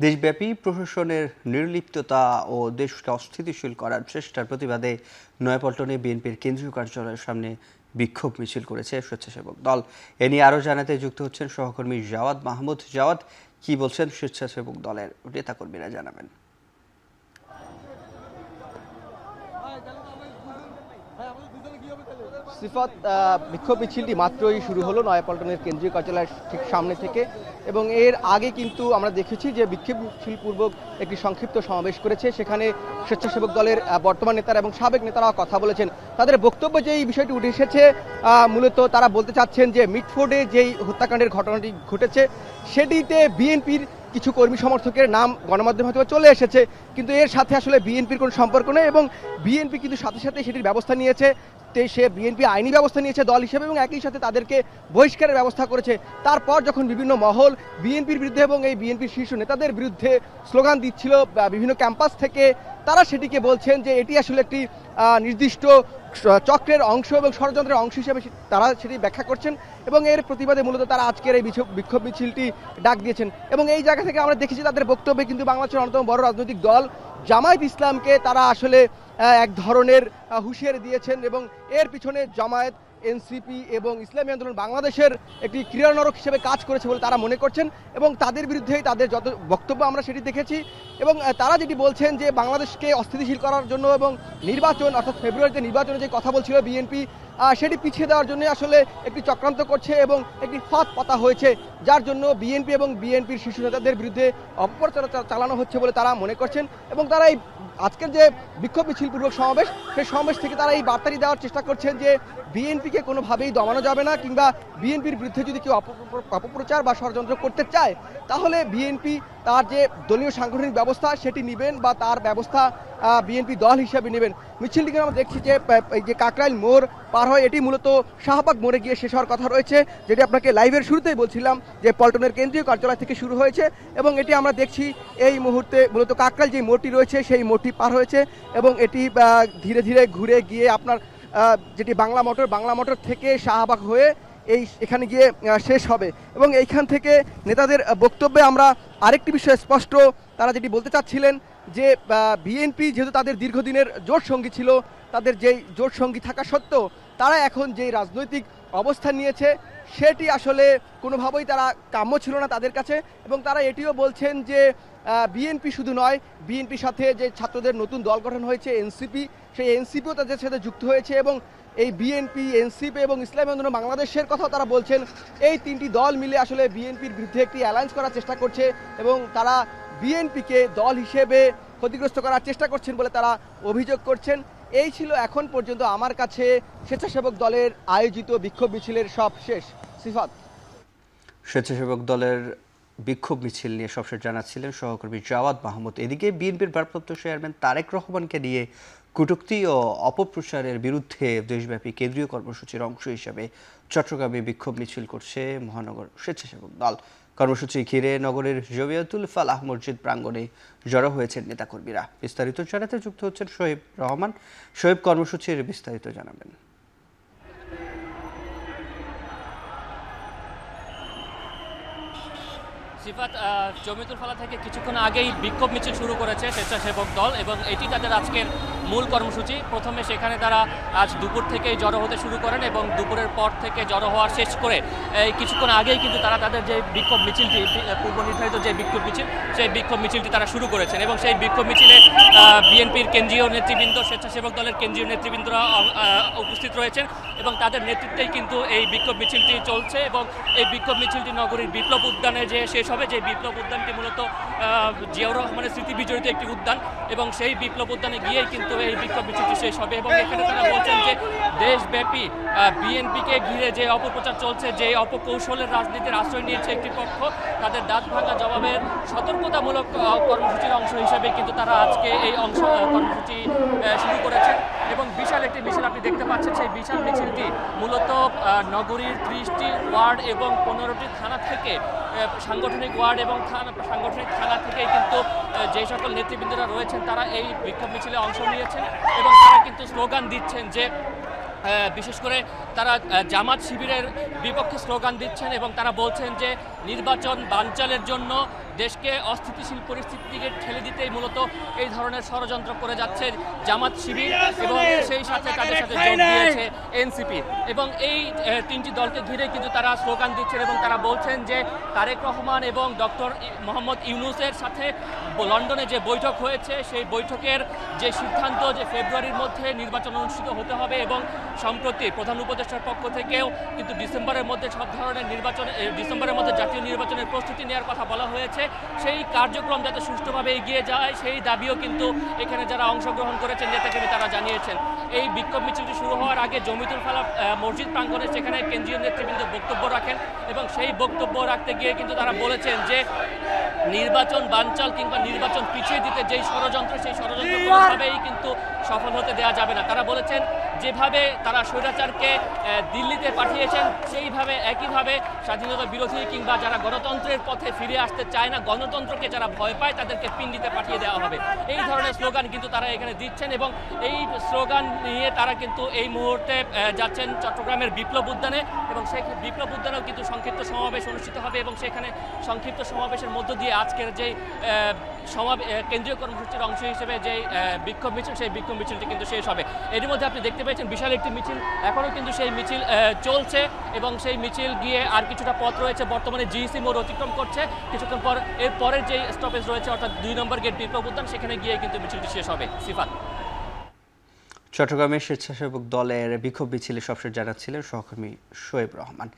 দেশব্যাপী প্রশাসনের নির্লিপ্ততা ও দেশকে অস্থিতিশীল করার চেষ্টার প্রতিবাদে নয়াপল্টনে বিএনপির কেন্দ্রীয় কার্যালয়ের সামনে বিক্ষোভ মিছিল করেছে স্বেচ্ছাসেবক দল। এ নিয়ে আরও জানাতে যুক্ত হচ্ছেন সহকর্মী জাওয়াদ মাহমুদ। জাওয়াদ, কি বলছেন স্বেচ্ছাসেবক দলের নেতাকর্মীরা, জানাবেন। সিফাত, বিক্ষোভ মিছিলটি মাত্রই শুরু হলো নয়াপল্টনের কেন্দ্রীয় কার্যালয়ের ঠিক সামনে থেকে, এবং এর আগে কিন্তু আমরা দেখেছি যে বিক্ষোভ মিছিল পূর্বক একটি সংক্ষিপ্ত সমাবেশ করেছে। সেখানে স্বেচ্ছাসেবক দলের বর্তমান নেতারা এবং সাবেক নেতারা কথা বলেছেন। তাদের বক্তব্যে যে এই বিষয়টি উঠে এসেছে, মূলত তারা বলতে চাচ্ছেন যে মিটফোর্ডে যেই হত্যাকাণ্ডের ঘটনাটি ঘটেছে সেটিতে বিএনপির কিছু কর্মী সমর্থকের নাম গণমাধ্যমে হয়তো চলে এসেছে, কিন্তু এর সাথে আসলে বিএনপির কোনো সম্পর্ক নেই, এবং বিএনপি কিন্তু সাথে সাথে সেটির ব্যবস্থা নিয়েছে। সে বিএনপি আইনি ব্যবস্থা নিয়েছে দল হিসেবে, এবং একই সাথে তাদেরকে বহিষ্কারের ব্যবস্থা করেছে। তারপর যখন বিভিন্ন মহল বিএনপির বিরুদ্ধে এবং এই বিএনপির শীর্ষ নেতাদের বিরুদ্ধে স্লোগান দিচ্ছিল বিভিন্ন ক্যাম্পাস থেকে, তারা সেটিকে বলছেন যে এটি আসলে একটি নির্দিষ্ট চক্রের অংশ এবং ষড়যন্ত্রের অংশ হিসেবে তারা সেটি ব্যাখ্যা করছেন, এবং এর প্রতিবাদে মূলত তারা আজকের এই বিক্ষোভ মিছিলটি ডাক দিয়েছেন। এবং এই জায়গা থেকে আমরা দেখেছি তাদের বক্তব্যে কিন্তু বাংলাদেশের অন্যতম বড় রাজনৈতিক দল জামায়াত ইসলামকে তারা আসলে এক ধরনের হুঁশিয়ারি দিয়েছেন, এবং এর পিছনে জামায়াত, এনসিপি এবং ইসলামী আন্দোলন বাংলাদেশের একটি ক্রীড়ানরক হিসেবে কাজ করেছে বলে তারা মনে করছেন, এবং তাদের বিরুদ্ধেই তাদের যত বক্তব্য আমরা সেটি দেখেছি। এবং তারা যেটি বলছেন যে বাংলাদেশকে অস্থিতিশীল করার জন্য এবং নির্বাচন অর্থাৎ ফেব্রুয়ারিতে নির্বাচনে যে কথা বলছিল বিএনপি, সেটি পিছিয়ে দেওয়ার জন্য আসলে একটি চক্রান্ত করছে এবং একটি ফাঁদ পাতা হয়েছে, যার জন্য বিএনপি এবং বিএনপির শীর্ষ নেতাদের বিরুদ্ধে অপপ্রচার চালানো হচ্ছে বলে তারা মনে করছেন। এবং তারা এই আজকের যে বিক্ষোভ মিছিল পূর্বক সমাবেশ, সেই সমাবেশ থেকে তারা এই বার্তাটি দেওয়ার চেষ্টা করছেন যে বিএনপিকে কোনোভাবেই দমানো যাবে না, কিংবা বিএনপির বিরুদ্ধে যদি কেউ অপপ্রচার বা ষড়যন্ত্র করতে চায় তাহলে বিএনপি তার যে দলীয় সাংগঠনিক ব্যবস্থা সেটি নেবেন, বা তার ব্যবস্থা বিএনপি দল হিসাবে নেবেন। মিছিলটিকে আমরা দেখছি যে এই যে কাকরাইল মোড় পার হয়, এটি মূলত শাহবাগ মোড়ে গিয়ে শেষ হওয়ার কথা রয়েছে, যেটি আপনাকে লাইভের শুরুতেই বলছিলাম যে পল্টনের কেন্দ্রীয় কার্যালয় থেকে শুরু হয়েছে, এবং এটি আমরা দেখছি এই মুহূর্তে মূলত কাকরাইল যে মোড়টি রয়েছে সেই মোড়টি পার হয়েছে, এবং এটি ধীরে ধীরে ঘুরে গিয়ে আপনার যেটি বাংলা মোটর থেকে শাহবাগ হয়ে এখানে গিয়ে শেষ হবে। এবং এইখান থেকে নেতাদের বক্তব্যে আমরা আরেকটি বিষয় স্পষ্ট, তারা যেটি বলতে চাচ্ছিলেন যে বিএনপি যেহেতু তাদের দীর্ঘদিনের জোট সঙ্গী ছিল, তাদের যেই জোট সঙ্গী থাকা সত্ত্বেও তারা এখন যেই রাজনৈতিক অবস্থান নিয়েছে সেটি আসলে কোনোভাবেই তারা কাম্য ছিল না তাদের কাছে। এবং তারা এটিও বলছেন যে বিএনপি শুধু নয়, বিএনপির সাথে যে ছাত্রদের নতুন দল গঠন হয়েছে এনসিপি, সেই এনসিপিও তাদের সাথে যুক্ত হয়েছে, এবং এই বিএনপি, এনসিপি এবং ইসলামী আন্দোলন বাংলাদেশের কথাও তারা বলছেন। এই তিনটি দল মিলে আসলে বিএনপির বিরুদ্ধে একটি অ্যালায়েন্স করার চেষ্টা করছে, এবং তারা বিএনপিকে দল হিসেবে ক্ষতিগ্রস্ত করার চেষ্টা করছেন বলে তারা অভিযোগ করছেন। এই ছিল এখন পর্যন্ত আমার কাছে স্বেচ্ছাসেবক দলের আয়োজিত বিক্ষোভ মিছিলের সব শেষ। সিফাত, স্বেচ্ছাসেবক দলের বিক্ষোভ মিছিল নিয়ে সবশেষ জানাচ্ছিলেন সহকর্মী জাওয়াদ মাহমুদ। এদিকে বিএনপির ভারপ্রাপ্ত চেয়ারম্যান তারেক রহমানকে নিয়ে কটূক্তি ও অপপ্রচারের বিরুদ্ধে দেশব্যাপী কেন্দ্রীয় কর্মসূচির অংশ হিসেবে চট্টগ্রামে বিক্ষোভ মিছিল করছে মহানগর স্বেচ্ছাসেবক দল। কর্মসূচি ঘিরে নগরের জমিয়তুল ফালাহ মসজিদ প্রাঙ্গণে জড়ো হয়েছেন নেতাকর্মীরা। বিস্তারিত জানাতে যুক্ত হচ্ছেন শহীব রহমান। শহীব, কর্মসূচির বিস্তারিত জানাবেন। সিফাত, জমিয়তুল ফালাহ থেকে কিছুক্ষণ আগেই বিক্ষোভ মিছিল শুরু করেছে স্বেচ্ছাসেবক দল, এবং এটি তাদের আজকের মূল কর্মসূচি। প্রথমে সেখানে তারা আজ দুপুর থেকেই জড়ো হতে শুরু করেন, এবং দুপুরের পর থেকে জড়ো হওয়ার শেষ করে এই কিছুক্ষণ আগেই কিন্তু তারা তাদের যে বিক্ষোভ মিছিলটি, পূর্ব নির্ধারিত যে বিক্ষোভ মিছিল, সেই বিক্ষোভ মিছিলটি তারা শুরু করেছেন। এবং সেই বিক্ষোভ মিছিলে বিএনপির কেন্দ্রীয় নেতৃবৃন্দ, স্বেচ্ছাসেবক দলের কেন্দ্রীয় নেতৃবৃন্দরা উপস্থিত রয়েছেন, এবং তাদের নেতৃত্বেই কিন্তু এই বিক্ষোভ মিছিলটি চলছে। এবং এই বিক্ষোভ মিছিলটি নগরীর বিপ্লব উদ্যানে যে শেষ হবে, যে বিপ্লব উদ্যানটি মূলত জিয়াউর রহমানের স্মৃতি বিজড়িত একটি উদ্যান, এবং সেই বিপ্লব উদ্যানে গিয়েই কিন্তু এই বিক্ষোভ মিছিলটি শেষ হবে। এবং এখানে তারা বলছেন যে দেশব্যাপী বিএনপিকে ঘিরে যে অপপ্রচার চলছে, যে অপকৌশলের রাজনীতির আশ্রয় নিয়েছে একটি পক্ষ, তাদের দাঁত ভাঙা জবাবের সতর্কতামূলক কর্মসূচির অংশ হিসেবে কিন্তু তারা আজকে এই কর্মসূচি শুরু করেছেন। এবং বিশাল একটি মিছিল আপনি দেখতে পাচ্ছেন। সেই বিশাল মিছিলটি মূলত নগরীর 30টি ওয়ার্ড এবং 15টি থানা থেকে, সাংগঠনিক ওয়ার্ড এবং সাংগঠনিক থানা থেকেই কিন্তু যে সকল নেতৃবৃন্দরা রয়েছেন তারা এই বিক্ষোভ মিছিলে অংশ নিয়েছেন, এবং তারা কিন্তু স্লোগান দিচ্ছেন যে বিশেষ করে তারা জামাত শিবিরের বিপক্ষে স্লোগান দিচ্ছেন এবং তারা বলছেন যে নির্বাচন বানচালের জন্য দেশকে অস্থিতিশীল পরিস্থিতিকে ঠেলে দিতেই মূলত এই ধরনের ষড়যন্ত্র করে যাচ্ছে জামাত শিবির এবং সেই সাথে তাদের সাথে যোগ দিয়েছে এনসিপি এবং এই তিনটি দলকে ঘিরে কিন্তু তারা স্লোগান দিচ্ছেন এবং তারা বলছেন যে তারেক রহমান এবং ডক্টর মোহাম্মদ ইউনূসের সাথে লন্ডনে যে বৈঠক হয়েছে সেই বৈঠকের যে সিদ্ধান্ত যে ফেব্রুয়ারির মধ্যে নির্বাচন অনুষ্ঠিত হতে হবে এবং সম্প্রতি প্রধান উপদেষ্টার পক্ষ থেকেও কিন্তু ডিসেম্বরের মধ্যে সব ধরনের ডিসেম্বরের মধ্যে জাতীয় নির্বাচনের প্রস্তুতি নেওয়ার কথা বলা হয়েছে সেই কার্যক্রম যাতে সুষ্ঠুভাবে এগিয়ে যায় সেই দাবিও কিন্তু এখানে যারা অংশগ্রহণ করেছেন নেতাকর্মী তারা জানিয়েছেন। এই বিক্ষোভ মিছিলটি শুরু হওয়ার আগে জমিতুল ফালা মসজিদ প্রাঙ্গণে সেখানে কেন্দ্রীয় নেতৃবৃন্দ বক্তব্য রাখেন এবং সেই বক্তব্য রাখতে গিয়ে কিন্তু তারা বলেছেন যে নির্বাচন বানচাল কিংবা নির্বাচন পিছিয়ে দিতে যেই ষড়যন্ত্র সেই ষড়যন্ত্র কোনোভাবেই কিন্তু সফল হতে দেওয়া যাবে না। তারা বলেছেন যেভাবে তারা স্বৈরাচারকে দিল্লিতে পাঠিয়েছেন সেইভাবে একইভাবে স্বাধীনতা বিরোধী কিংবা যারা গণতন্ত্রের পথে ফিরে আসতে চায় না, গণতন্ত্রকে যারা ভয় পায় তাদেরকে পিণ্ডিতে পাঠিয়ে দেওয়া হবে, এই ধরনের স্লোগান কিন্তু তারা এখানে দিচ্ছেন এবং এই স্লোগান নিয়ে তারা কিন্তু এই মুহূর্তে যাচ্ছেন চট্টগ্রামের বিপ্লব উদ্যানে এবং সেই বিপ্লব উদ্যানেও কিন্তু সংক্ষিপ্ত সমাবেশ অনুষ্ঠিত হবে এবং সেখানে সংক্ষিপ্ত সমাবেশের মধ্য দিয়ে আজকের যে কেন্দ্রীয় কর্মসূচির অংশ হিসেবে যে বিক্ষোভ মিছিল সেই বিক্ষোভ মিছিলটি কিন্তু শেষ হবে। এর মধ্যে আপনি দেখতে পেয়েছেন বিশাল একটি মিছিল এখনও কিন্তু সেই মিছিল চলছে এবং সেই মিছিল গিয়ে আর কিছুটা পথ রয়েছে, বর্তমানে জিইসি মোড় অতিক্রম করছে, কিছুক্ষণ পর এর পরের যে স্টপেজ রয়েছে অর্থাৎ 2 নম্বর গেট বিপ্লব উদ্যান সেখানে গিয়ে কিন্তু মিছিলটি শেষ হবে। সিফাত। চট্টগ্রামের স্বেচ্ছাসেবক দলের বিক্ষোভ মিছিলে সবশেষ জানাচ্ছিলেন সহকর্মী শোয়েব রহমান।